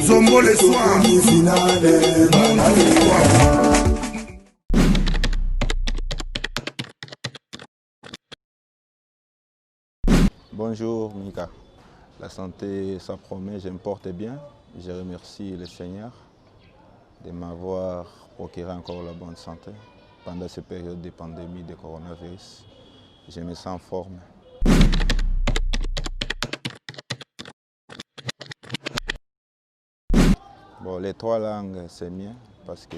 Zombo le soir. Bonjour Mika, la santé ça promet, je me porte bien. Je remercie le Seigneur de m'avoir procuré encore la bonne santé pendant cette période de pandémie de coronavirus. Je me sens en forme. Bon, les trois langues c'est mien parce que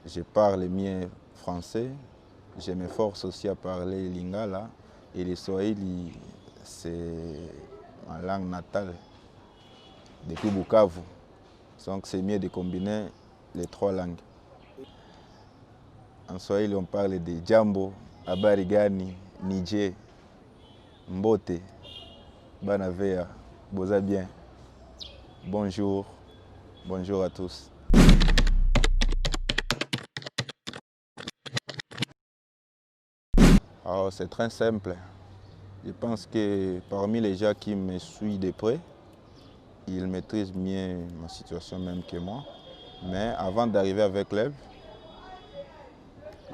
je parle mien français. Je m'efforce aussi à parler lingala et le swahili c'est ma langue natale depuis Bukavu. Donc c'est mieux de combiner les trois langues. En Swahili on parle de jambo, habari gani, nije, mbote, banavea, boza bien, bonjour, bonjour à tous. Alors c'est très simple. Je pense que parmi les gens qui me suivent de près, ils maîtrisent mieux ma situation même que moi. Mais avant d'arriver avec l'EB,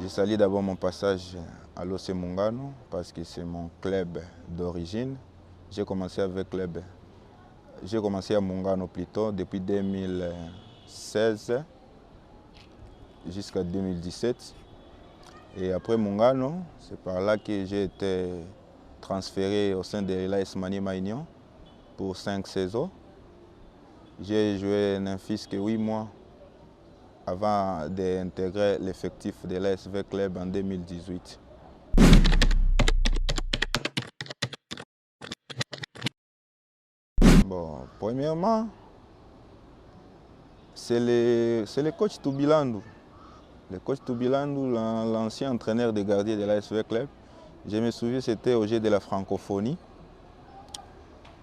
je salue d'abord mon passage à l'OC Mungano parce que c'est mon club d'origine. J'ai commencé avec l'EB. J'ai commencé à Mungano plutôt depuis 2016 jusqu'à 2017. Et après Mungano, c'est par là que j'ai été transféré au sein de l'AS Maniema Union pour 5 saisons. J'ai joué n'importe que 8 mois avant d'intégrer l'effectif de l'ASV Club en 2018. Bon, premièrement, c'est le coach Tubilandu. Le coach Tubilandu, l'ancien entraîneur des gardiens de l'ASV Club. Je me souviens, c'était au jeu de la francophonie.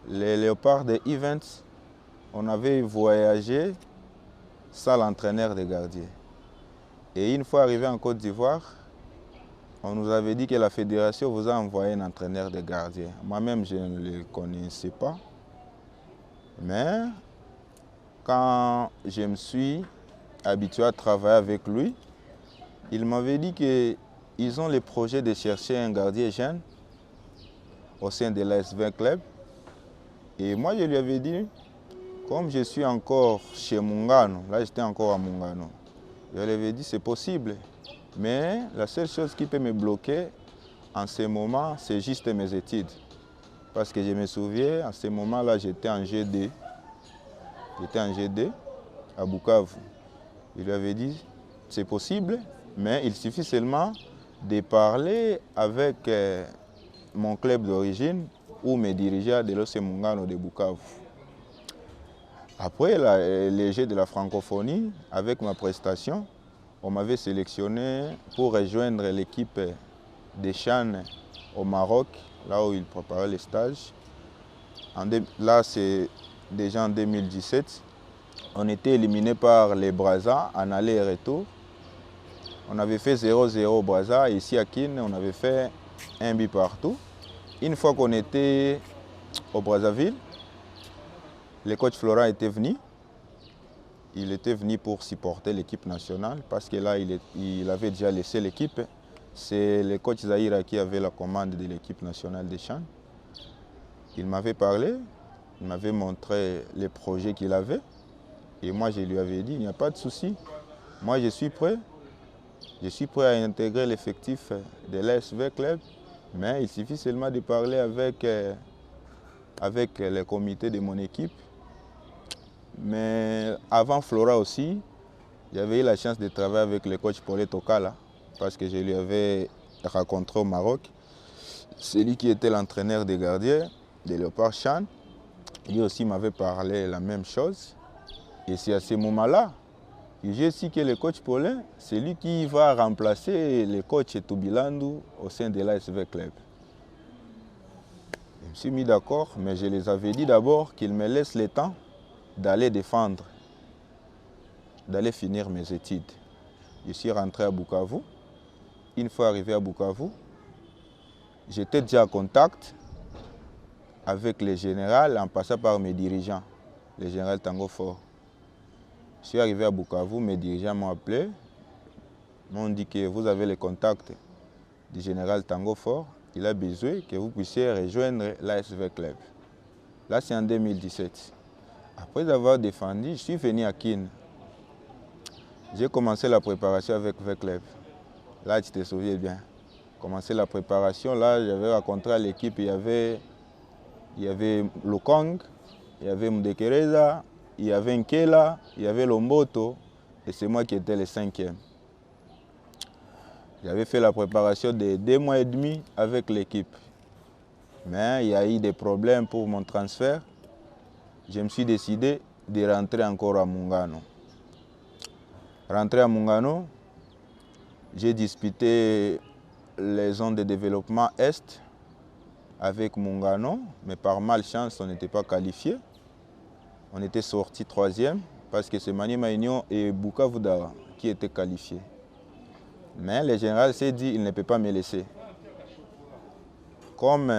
Les Léopards de Events, on avait voyagé sans l'entraîneur des gardiens. Et une fois arrivé en Côte d'Ivoire, on nous avait dit que la fédération vous a envoyé un entraîneur des gardiens. Moi-même, je ne le connaissais pas. Mais quand je me suis habitué à travailler avec lui, il m'avait dit qu'ils ont le projet de chercher un gardien jeune au sein de l'ASV Club. Et moi, je lui avais dit, comme je suis encore chez Mungano, là j'étais encore à Mungano, je lui avais dit c'est possible. Mais la seule chose qui peut me bloquer en ce moment, c'est juste mes études. Parce que je me souviens, à ce moment-là, j'étais en G2. J'étais en G2 à Bukavu. Je lui avais dit c'est possible, mais il suffit seulement de parler avec mon club d'origine ou mes dirigeants de l'OC Mungano de Bukavu. Après les Jeux de la francophonie, avec ma prestation, on m'avait sélectionné pour rejoindre l'équipe des Chan au Maroc, là où ils préparaient les stages. Là, c'est déjà en 2017. On était éliminé par les Brazza en aller et retour. On avait fait 0-0 au Brazza. Ici à Kin, on avait fait un but partout. Une fois qu'on était au Brazzaville, le coach Florent était venu. Il était venu pour supporter l'équipe nationale parce que là, il avait déjà laissé l'équipe. C'est le coach Zahira qui avait la commande de l'équipe nationale des Chan. Il m'avait parlé, il m'avait montré les projets qu'il avait. Et moi, je lui avais dit, il n'y a pas de souci. Moi, je suis prêt. Je suis prêt à intégrer l'effectif de l'ASV Club. Mais il suffit seulement de parler avec le comité de mon équipe. Mais avant Flora aussi, j'avais eu la chance de travailler avec le coach Paulette Tokala parce que je lui avais rencontré au Maroc. Celui qui était l'entraîneur des gardiens de Léopard Chan, lui aussi m'avait parlé la même chose. Et c'est à ce moment-là que j'ai su que le coach Paulin, c'est lui qui va remplacer le coach Tubilandu au sein de l'ASV Club. Je me suis mis d'accord, mais je les avais dit d'abord qu'ils me laissent le temps d'aller défendre, d'aller finir mes études. Je suis rentré à Bukavu. Une fois arrivé à Bukavu, j'étais déjà en contact avec les généraux en passant par mes dirigeants, le général Tango Fort. Je suis arrivé à Bukavu, mes dirigeants m'ont appelé, m'ont dit que vous avez les contacts du général Tango Fort, il a besoin que vous puissiez rejoindre l'ASV Club. Là, c'est en 2017. Après avoir défendu, je suis venu à Kin. J'ai commencé la préparation avec le club. Là, tu te souviens bien. Commencé la préparation, là, j'avais rencontré l'équipe, il y avait Lokong, il y avait Mdekereza, il y avait Nkela, il y avait Lomboto, et c'est moi qui étais le 5e. J'avais fait la préparation de 2 mois et demi avec l'équipe. Mais il y a eu des problèmes pour mon transfert. Je me suis décidé de rentrer encore à Mungano. Rentré à Mungano, j'ai disputé les zones de développement Est avec Mungano, mais par malchance, on n'était pas qualifié. On était sorti 3e parce que c'est Maniema Union et Bukavu Dawa qui étaient qualifiés. Mais le général s'est dit qu'il ne peut pas me laisser. Comme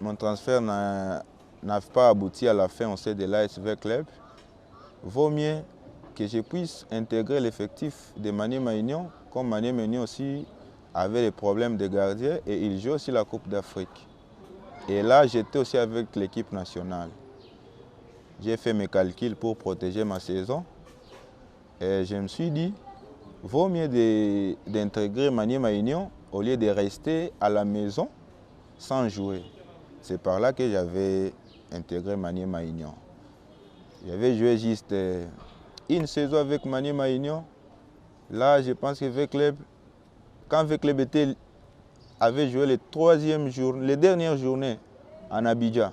mon transfert n'a pas abouti à la fin au sein de l'ASV Club, vaut mieux que je puisse intégrer l'effectif de Maniema Union, comme Maniema Union aussi avait des problèmes de gardien et il joue aussi la Coupe d'Afrique. Et là, j'étais aussi avec l'équipe nationale. J'ai fait mes calculs pour protéger ma saison et je me suis dit, vaut mieux d'intégrer Maniema Union au lieu de rester à la maison sans jouer. C'est par là que j'avais intégré Maniema Union. J'avais joué juste une saison avec Maniema Union. Là, je pense que V-Club, quand V-Club avait joué les dernières journées en Abidjan,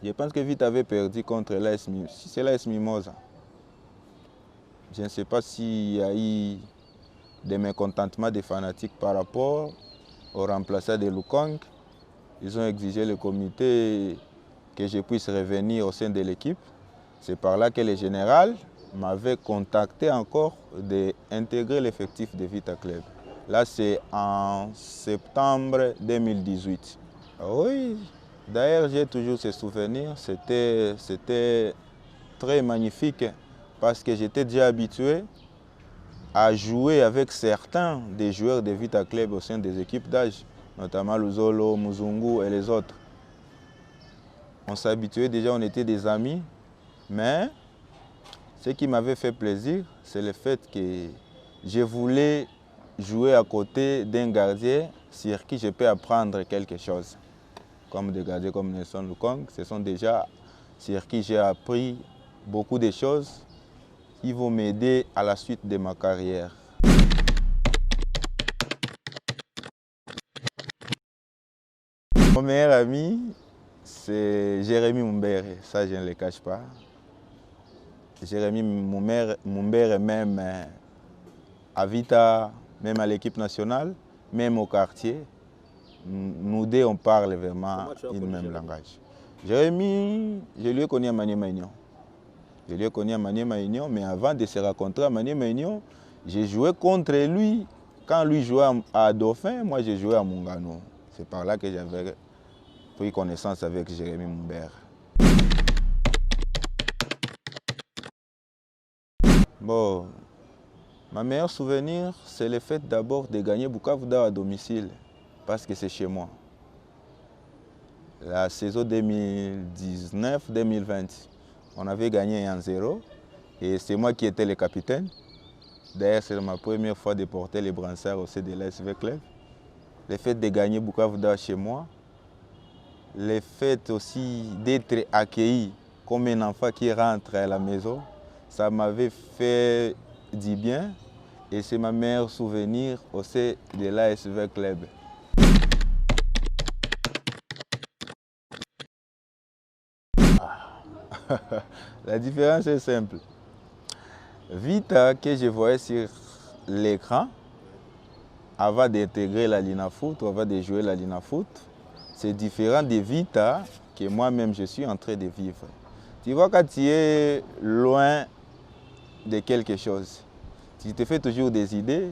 je pense que Vite avait perdu contre l'AS Mimosa. Je ne sais pas s'il y a eu des mécontentements des fanatiques par rapport au remplaçant de Lukong. Ils ont exigé le comité que je puisse revenir au sein de l'équipe. C'est par là que le général m'avait contacté encore d'intégrer l'effectif de Vita Club. Là, c'est en septembre 2018. Oui, d'ailleurs, j'ai toujours ces souvenirs. C'était très magnifique parce que j'étais déjà habitué à jouer avec certains des joueurs de Vita Club au sein des équipes d'âge, notamment Luzolo, Muzungu et les autres. On s'habituait déjà, on était des amis, mais ce qui m'avait fait plaisir, c'est le fait que je voulais jouer à côté d'un gardien sur qui je peux apprendre quelque chose. Comme des gardiens comme Nelson Lukong, ce sont déjà sur qui j'ai appris beaucoup de choses qui vont m'aider à la suite de ma carrière. Mon meilleur ami, c'est Jérémy Mumbere, ça je ne le cache pas. Jérémy Mumbere, même à Vita, même à l'équipe nationale, même au quartier, nous deux on parle vraiment le même langage. Jérémy, je lui ai connu à Maniema Union. Je lui ai connu à Maniema Union, mais avant de se rencontrer à Maniema Union, j'ai joué contre lui. Quand lui jouait à Dauphin, moi j'ai joué à Mungano. C'est par là que j'avais pris connaissance avec Jérémy Mumbere. Bon, ma meilleure souvenir, c'est le fait d'abord de gagner Bukavu Dawa à domicile, parce que c'est chez moi. La saison 2019-2020, on avait gagné 1-0 et c'est moi qui étais le capitaine. D'ailleurs, c'est ma première fois de porter les brassards au sein de l'ASV Club. Le fait de gagner Bukavu Dawa chez moi, le fait aussi d'être accueilli comme un enfant qui rentre à la maison, ça m'avait fait du bien et c'est ma meilleure souvenir au sein de l'ASV Club. La différence est simple. Vita que je voyais sur l'écran, avant d'intégrer la Linafoot ou avant de jouer la Linafoot, c'est différent de Vita que moi-même je suis en train de vivre. Tu vois, quand tu es loin de quelque chose, tu te fais toujours des idées,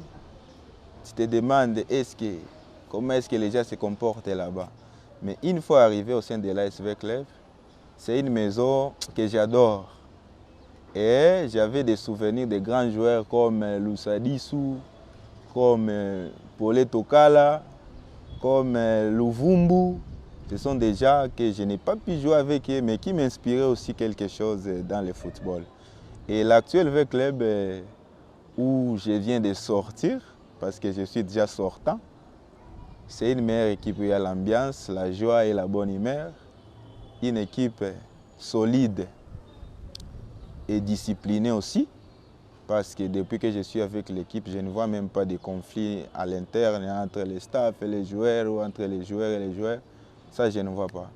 tu te demandes comment est-ce que les gens se comportent là-bas. Mais une fois arrivé au sein de l'ASV Club, c'est une maison que j'adore. Et j'avais des souvenirs de grands joueurs comme Lusadisu, comme Paulé Tokala, comme Luvumbu. Ce sont des gens que je n'ai pas pu jouer avec eux, mais qui m'inspiraient aussi quelque chose dans le football. Et l'actuel V-Club où je viens de sortir, parce que je suis déjà sortant, c'est une meilleure équipe où il y a l'ambiance, la joie et la bonne humeur. Une équipe solide et disciplinée aussi, parce que depuis que je suis avec l'équipe, je ne vois même pas de conflits à l'interne entre les staffs et les joueurs ou entre les joueurs et les joueurs. Ça, je ne vois pas.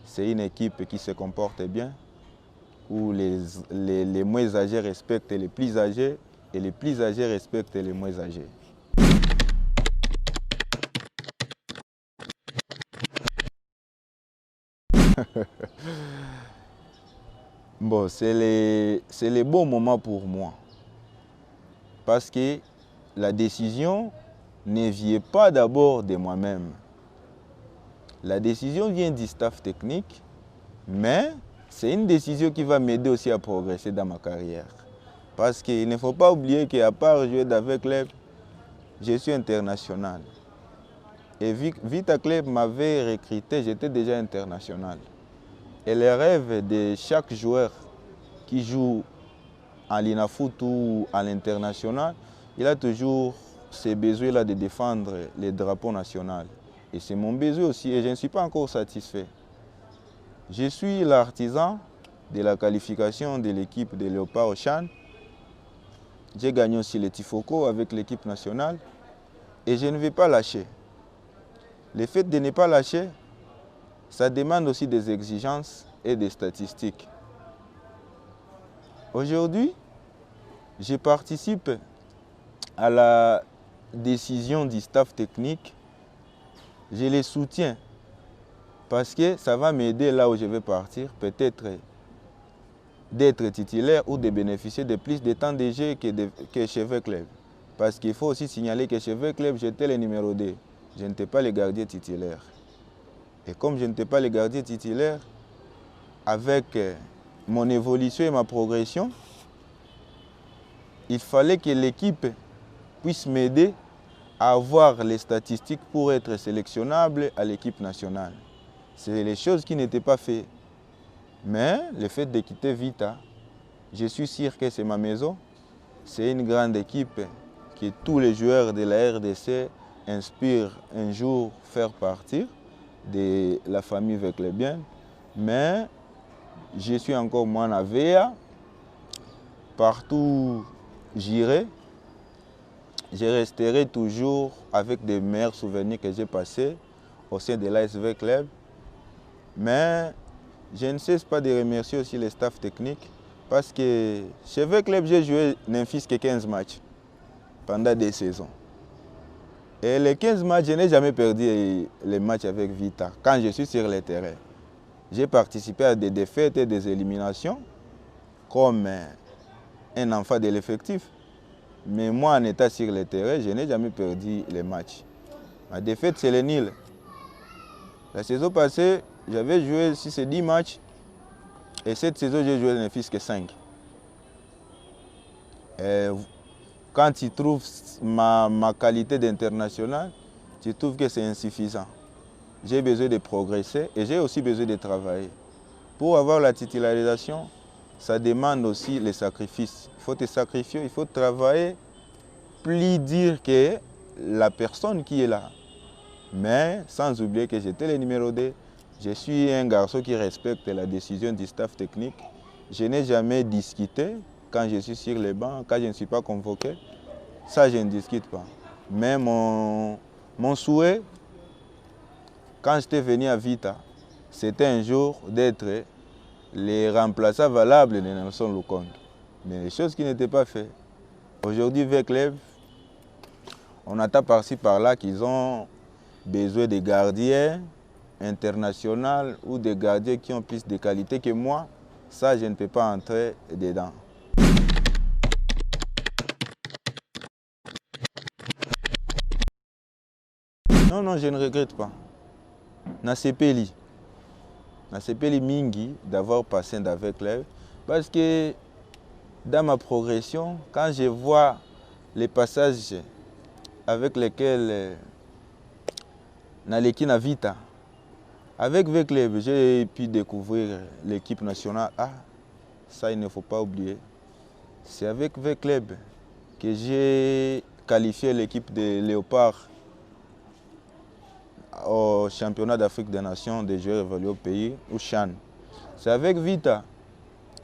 C'est une équipe qui se comporte bien, où les moins âgés respectent les plus âgés et les plus âgés respectent les moins âgés. Bon, c'est les bons moments pour moi. Parce que la décision ne vient pas d'abord de moi-même. La décision vient du staff technique, mais c'est une décision qui va m'aider aussi à progresser dans ma carrière. Parce qu'il ne faut pas oublier qu'à part jouer avec club, je suis international. Et Vita Club m'avait recruté, j'étais déjà international. Et le rêve de chaque joueur qui joue en l'INAFOOT ou à l'international, il a toujours ce besoin-là de défendre les drapeaux nationaux. Et c'est mon besoin aussi, et je ne suis pas encore satisfait. Je suis l'artisan de la qualification de l'équipe de Léopard au Chan. J'ai gagné aussi le Tifoko avec l'équipe nationale, et je ne vais pas lâcher. Le fait de ne pas lâcher, ça demande aussi des exigences et des statistiques. Aujourd'hui, je participe à la décision du staff technique. Je les soutiens parce que ça va m'aider là où je vais partir, peut-être d'être titulaire ou de bénéficier de plus de temps de jeu que chez V-Club. Parce qu'il faut aussi signaler que chez V-Club, j'étais le numéro 2. Je n'étais pas le gardien titulaire. Et comme je n'étais pas le gardien titulaire, avec mon évolution et ma progression, il fallait que l'équipe puisse m'aider à avoir les statistiques pour être sélectionnable à l'équipe nationale. C'est les choses qui n'étaient pas faites. Mais le fait de quitter Vita, je suis sûr que c'est ma maison. C'est une grande équipe que tous les joueurs de la RDC inspirent un jour faire partir de la famille Veclebienne. Mais je suis encore moi à VEA. Partout où j'irai, je resterai toujours avec des meilleurs souvenirs que j'ai passés au sein de l'ASV Club. Mais je ne cesse pas de remercier aussi le staff technique parce que chez V-Club, j'ai joué n'importe que 15 matchs pendant des saisons. Et les 15 matchs, je n'ai jamais perdu les matchs avec Vita quand je suis sur le terrain. J'ai participé à des défaites et des éliminations comme un enfant de l'effectif. Mais moi, en étant sur le terrain, je n'ai jamais perdu les matchs. Ma défaite, c'est le nil. La saison passée, j'avais joué 6 et 10 matchs. Et cette saison, j'ai joué ne fût que 5. Et quand tu trouves ma qualité d'international, tu trouves que c'est insuffisant. J'ai besoin de progresser et j'ai aussi besoin de travailler. Pour avoir la titularisation, ça demande aussi les sacrifices. Il faut te sacrifier, il faut travailler, plus dire que la personne qui est là. Mais sans oublier que j'étais le numéro 2. Je suis un garçon qui respecte la décision du staff technique. Je n'ai jamais discuté quand je suis sur les bancs, quand je ne suis pas convoqué. Ça, je ne discute pas. Mais mon souhait, quand j'étais venu à Vita, c'était un jour d'être les remplaçants valables de Nelson Lukonde. Mais les choses qui n'étaient pas faites. Aujourd'hui, V-Club, on attend par-ci par-là qu'ils ont besoin de gardiens internationaux ou de gardiens qui ont plus de qualité que moi. Ça, je ne peux pas entrer dedans. Non, je ne regrette pas. Nasepeli mingi d'avoir passé avec club parce que dans ma progression, quand je vois les passages avec lesquels Naleki Navita, avec V-Club, j'ai pu découvrir l'équipe nationale A. Ça, il ne faut pas oublier. C'est avec V-Club que j'ai qualifié l'équipe de Léopard au championnat d'Afrique des Nations des joueurs évolués au pays, au Chan. C'est avec Vita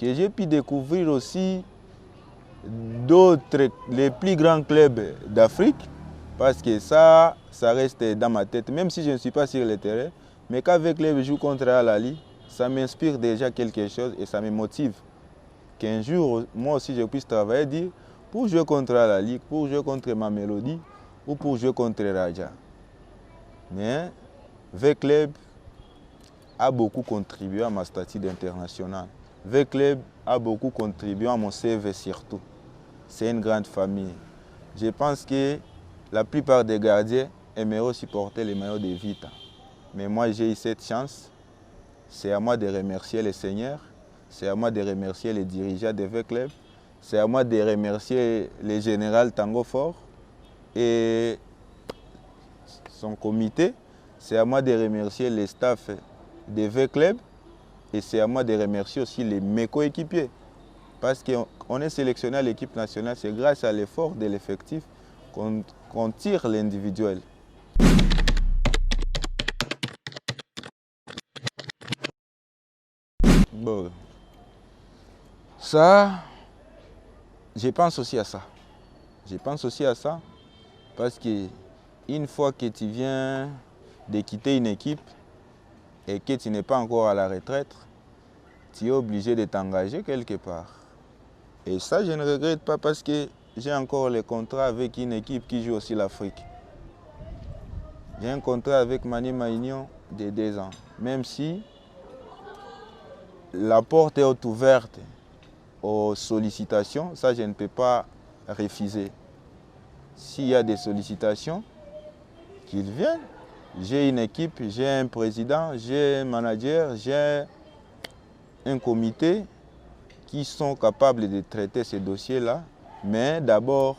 que j'ai pu découvrir aussi d'autres, les plus grands clubs d'Afrique, parce que ça reste dans ma tête, même si je ne suis pas sur le terrain, mais qu'avec les joue contre Al-Ali, ça m'inspire déjà quelque chose et ça me motive qu'un jour, moi aussi, je puisse travailler, dire, pour jouer contre Al-Ali, pour jouer contre ma mélodie ou pour jouer contre Raja. Mais V-Club a beaucoup contribué à ma statut international. V-Club a beaucoup contribué à mon CV surtout. C'est une grande famille. Je pense que la plupart des gardiens aimeraient aussi porter les maillots de Vita. Mais moi, j'ai eu cette chance. C'est à moi de remercier les seigneurs. C'est à moi de remercier les dirigeants de V-Club. C'est à moi de remercier le général Tango Fort et son comité. C'est à moi de remercier les staffs de V-Club. Et c'est à moi de remercier aussi mes coéquipiers. Parce qu'on est sélectionné à l'équipe nationale, c'est grâce à l'effort de l'effectif qu'on tire l'individuel. Bon. Ça, je pense aussi à ça. Je pense aussi à ça parce qu'une fois que tu viens de quitter une équipe et que tu n'es pas encore à la retraite, tu es obligé de t'engager quelque part. Et ça, je ne regrette pas parce que j'ai encore le contrat avec une équipe qui joue aussi l'Afrique. J'ai un contrat avec Maniema Union de 2 ans. Même si la porte est ouverte aux sollicitations, ça je ne peux pas refuser. S'il y a des sollicitations, qu'ils viennent. J'ai une équipe, j'ai un président, j'ai un manager, j'ai un comité qui sont capables de traiter ces dossiers-là. Mais d'abord,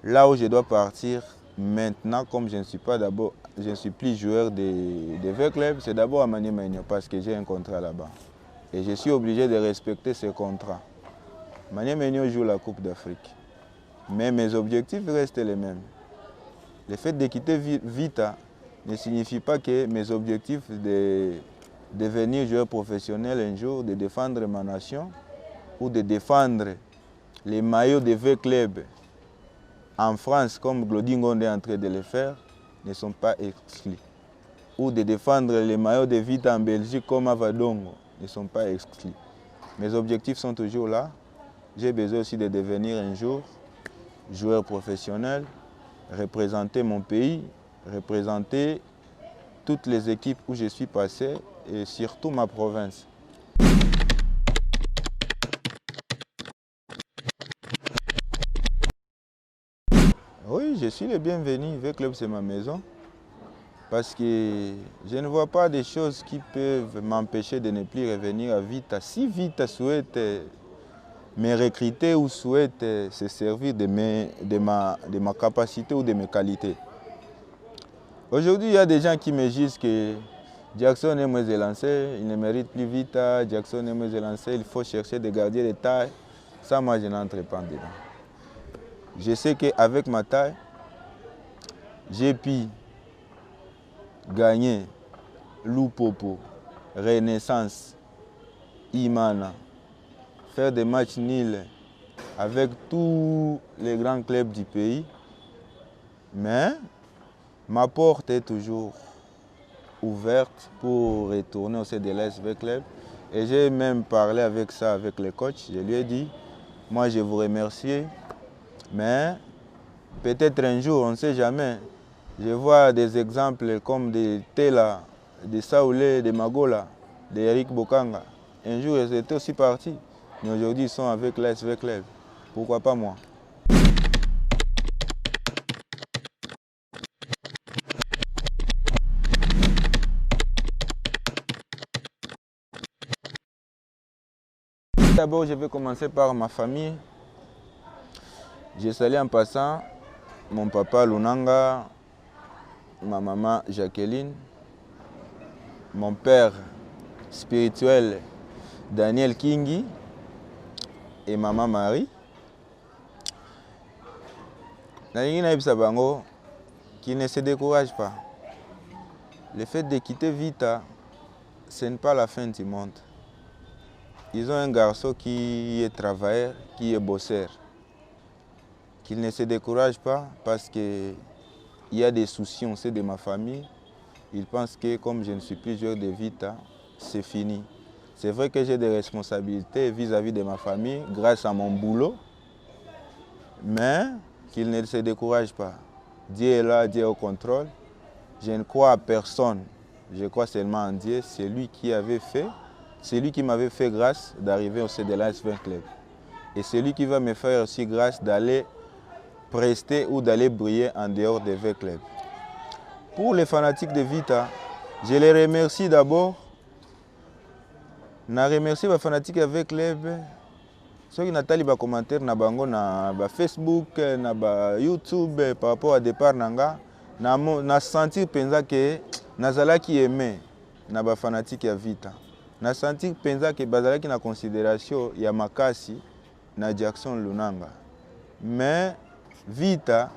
là où je dois partir maintenant, comme je ne suis plus joueur de V-Club, c'est d'abord à Maniema Union parce que j'ai un contrat là-bas. Et je suis obligé de respecter ce contrat. Maniema Union joue la Coupe d'Afrique. Mais mes objectifs restent les mêmes. Le fait de quitter Vita ne signifie pas que mes objectifs de devenir joueur professionnel un jour, de défendre ma nation ou de défendre les maillots de V-Club en France, comme Glodingonde est en train de le faire, ne sont pas exclus. Ou de défendre les maillots de Vita en Belgique comme Avadongo ne sont pas exclus. Mes objectifs sont toujours là. J'ai besoin aussi de devenir un jour joueur professionnel, représenter mon pays, représenter toutes les équipes où je suis passé et surtout ma province. Oui, je suis le bienvenu. V-Club, c'est ma maison. Parce que je ne vois pas des choses qui peuvent m'empêcher de ne plus revenir à Vita. Si Vita souhaite me recruter ou souhaite se servir de ma capacité ou de mes qualités. Aujourd'hui, il y a des gens qui me disent que Jackson est moins élancé, il ne mérite plus Vita, Jackson est moins élancé, il faut chercher des gardiens de taille. Ça, moi, je n'entre pas dedans. Je sais qu'avec ma taille, j'ai pu gagner Lupopo, Renaissance, Imana, faire des matchs nuls avec tous les grands clubs du pays. Mais ma porte est toujours ouverte pour retourner au CDLS V-Club. Et j'ai même parlé avec le coach. Je lui ai dit, moi je vous remercie, mais peut-être un jour, on ne sait jamais. Je vois des exemples comme de Tela, de Saoulé, de Magola, de Eric Bokanga. Un jour, ils étaient aussi partis, mais aujourd'hui, ils sont avec l'AS V-Club. Pourquoi pas moi? D'abord, je vais commencer par ma famille. Je salue en passant mon papa Lunanga, ma maman Jacqueline, mon père spirituel Daniel Kingi et maman Marie. Qui ne se décourage pas. Le fait de quitter Vita, ce n'est pas la fin du monde. Ils ont un garçon qui est travailleur, qui est bosseur. Qu'il ne se décourage pas parce qu'il y a des soucis, on sait, de ma famille. Ils pensent que comme je ne suis plus joueur de Vita, c'est fini. C'est vrai que j'ai des responsabilités vis-à-vis de ma famille grâce à mon boulot, mais qu'ils ne se découragent pas. Dieu est là, Dieu est au contrôle. Je ne crois à personne, je crois seulement en Dieu. C'est lui qui avait fait, c'est lui qui m'avait fait grâce d'arriver au sein de l'ASV Club. Et c'est lui qui va me faire aussi grâce d'aller prester ou d'aller briller en dehors des V Club. Pour les fanatiques de Vita, je les remercie d'abord. Je remercie les fanatiques de V Club. Ceux qui ont des commentaires sur Facebook, sur YouTube par rapport au départ, na senti penza que nazalaki aimé na ba fanatique ya Vita. Na senti penza que bazalaki na considération ya makasi na Jackson Lunanga. Mais Vita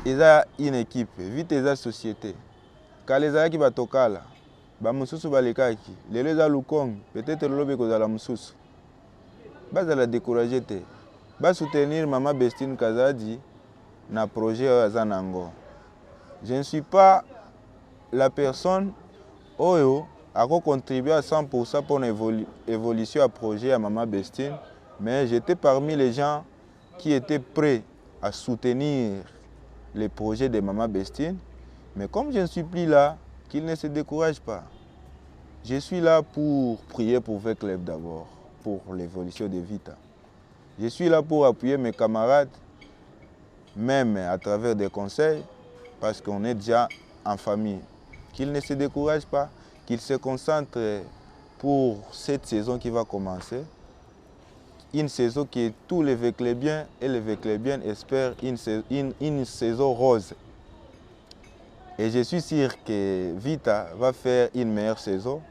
eza une équipe, Vita eza société. Quand les zalaki batokala, ba mususu balekaki, lelo eza Lukongi, peut-être lobe kozala mususu. Bazala décourager te. Ba soutenir Maman Bestine Kazadi na projet Azanango. Je ne suis pas la personne qui a contribué à 100% pour l'évolution à projet à Maman Bestine, mais j'étais parmi les gens qui étaient prêts à soutenir les projets de Maman Bestine. Mais comme je ne suis plus là, qu'ils ne se découragent pas. Je suis là pour prier pour V-Club d'abord, pour l'évolution de Vita. Je suis là pour appuyer mes camarades, même à travers des conseils, parce qu'on est déjà en famille. Qu'ils ne se découragent pas, qu'ils se concentrent pour cette saison qui va commencer. Une saison que tous les V-Clubiens et les V-Clubiennes espèrent une saison rose. Et je suis sûr que Vita va faire une meilleure saison.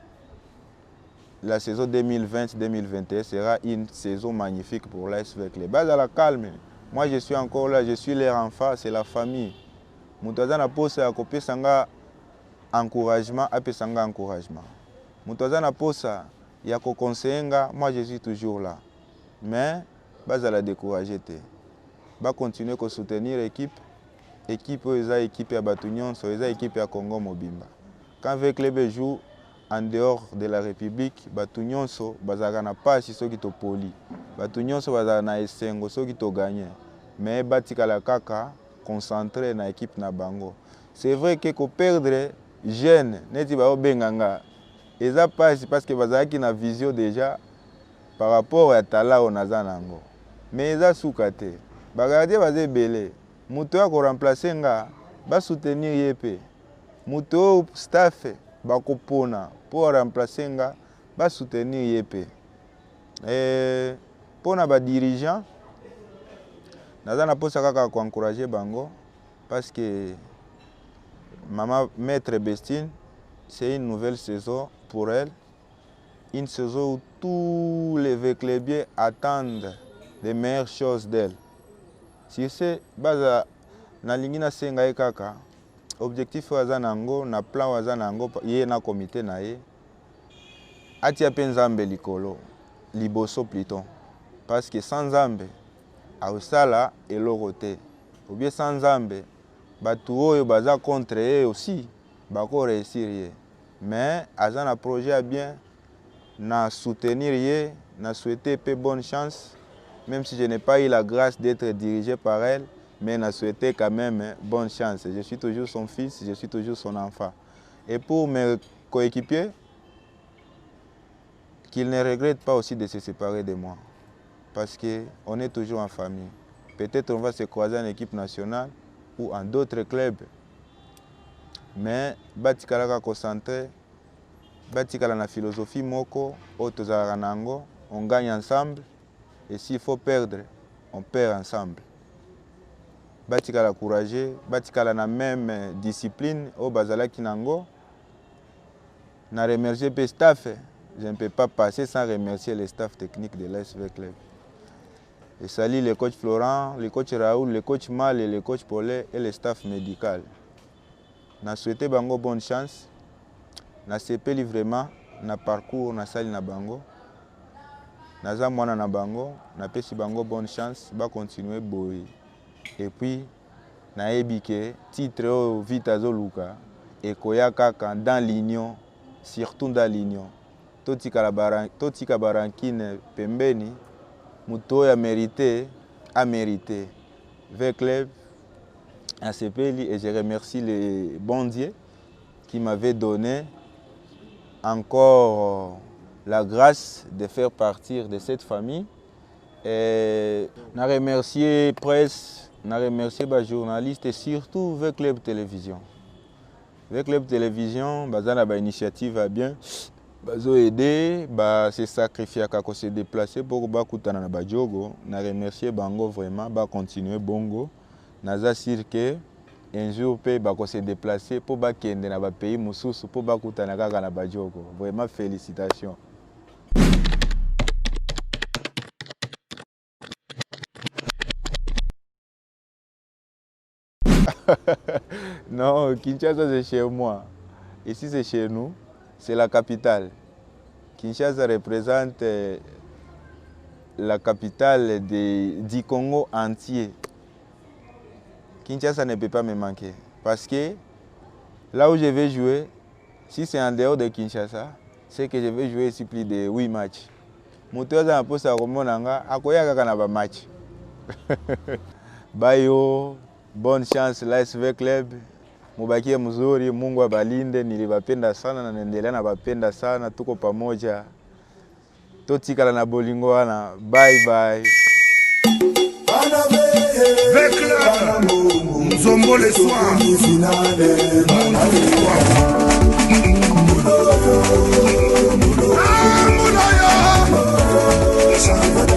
La saison 2020-2021 sera une saison magnifique pour l'ASV Club. Base à la calme. Moi, je suis encore là, je suis leur enfant, c'est la famille. Moutaza na posa ya kopesanga encouragement, apesanga encouragement. Moutaza na posa ya kokonseyenga, moi je suis toujours là. Mais base à la décourager te. Ba continuer à soutenir l'équipe. L'équipe est équipe à Batunion, c'est équipe à Congo Mobimba. Quand le club joue en dehors de la République, Batunion so bazaka na passe ceux qui to poli. Batunion so bazaka na esengo ceux qui to gagné. Mais batika la kaka concentré na équipe na bango. C'est vrai que ko perdre jeune neti ba obenganga. Eza passe parce que bazaki na vision déjà par rapport à talent onazanango. Mais eza soukate. Bagardie bazé belé. Muto ya ko remplacer nga ba soutenir yepé. Muto staff ba kopona pour remplacer nga ba soutenir yepé. Et pour na ba dirigeant nazana posa kaka ko encourager bango parce que Maman Maître Bestine, c'est une nouvelle saison pour elle. Une saison où tous les V-Clubiers attendent les meilleures choses d'elle. Si c'est baza na lingina senga e kaka, objectif waza nango na plan waza nango ye na comité na ye. Atia pe nzambe likolo, liboso plutôt. Parce que sans nzambe, aosala eloko te. Ou bien sans nzambe, batu oyo baza contre ye aussi, bako réussir ye. Mais aza na projet à bien, na soutenir ye, na souhaiter peu bonne chance. Même si je n'ai pas eu la grâce d'être dirigé par elle, mais n'a souhaité quand même bonne chance. Je suis toujours son fils, je suis toujours son enfant. Et pour mes coéquipiers, qu'ils ne regrettent pas aussi de se séparer de moi. Parce qu'on est toujours en famille. Peut-être on va se croiser en équipe nationale ou en d'autres clubs. Mais batikala ka concentré, batikala na philosophie moko, otozala nango, on gagne ensemble. Et s'il faut perdre, on perd ensemble. Batikala courageux, batikala na même discipline au Bazala Kinango. Na remercier le staff. Je ne peux pas passer sans remercier le staff technique de l'ASV Club. Je salue le coach Florent, le coach Raoul, le coach Mal et le coach Paulet et le staff médical. Je souhaite bango bonne chance. Je sepeli vraiment na parcours na sali na bango. Naza mwana na bango, na pesi bango bonne chance, ba continuer boy. Et puis na ebike titre au vita zoluka et koya kaka dans l'union, surtout dans l'union. Totika barankine pembeni, muto ya mérité a mérité. Avec club à sepeli et je remercie les bon Dieu qui m'avait donné encore la grâce de faire partir de cette famille. Et je remercie la presse, je remercie les journalistes et surtout le Club Télévision. Le Club Télévision, une initiative à bien. Ils ont aidé, se sacrifier à se déplacer pour bakutana na badjogo. Je remercie bango vraiment, continuer bongo. Je suis sûr que un jour pe se déplacer pour bakende na ba pays mususu pour bakutana kaka na badjogo. Vraiment félicitations. Non, Kinshasa c'est chez moi. Ici c'est chez nous, c'est la capitale. Kinshasa représente la capitale du Congo entier. Kinshasa ne peut pas me manquer. Parce que là où je vais jouer, si c'est en dehors de Kinshasa, c'est que je vais jouer ici plus de 8 matchs. Moutouza na posa komonanga akoya kaka na ba match. Bayo, bonne chance l'ASV Club. Mubakie mzuri, Mungu abalinde, nilibapenda sana na naendelea na bapenda sana, tuko pamoja. Totikala na bolingo wana. Bye bye. Avec Club, Nzombo le soir. Ah, Moulaya!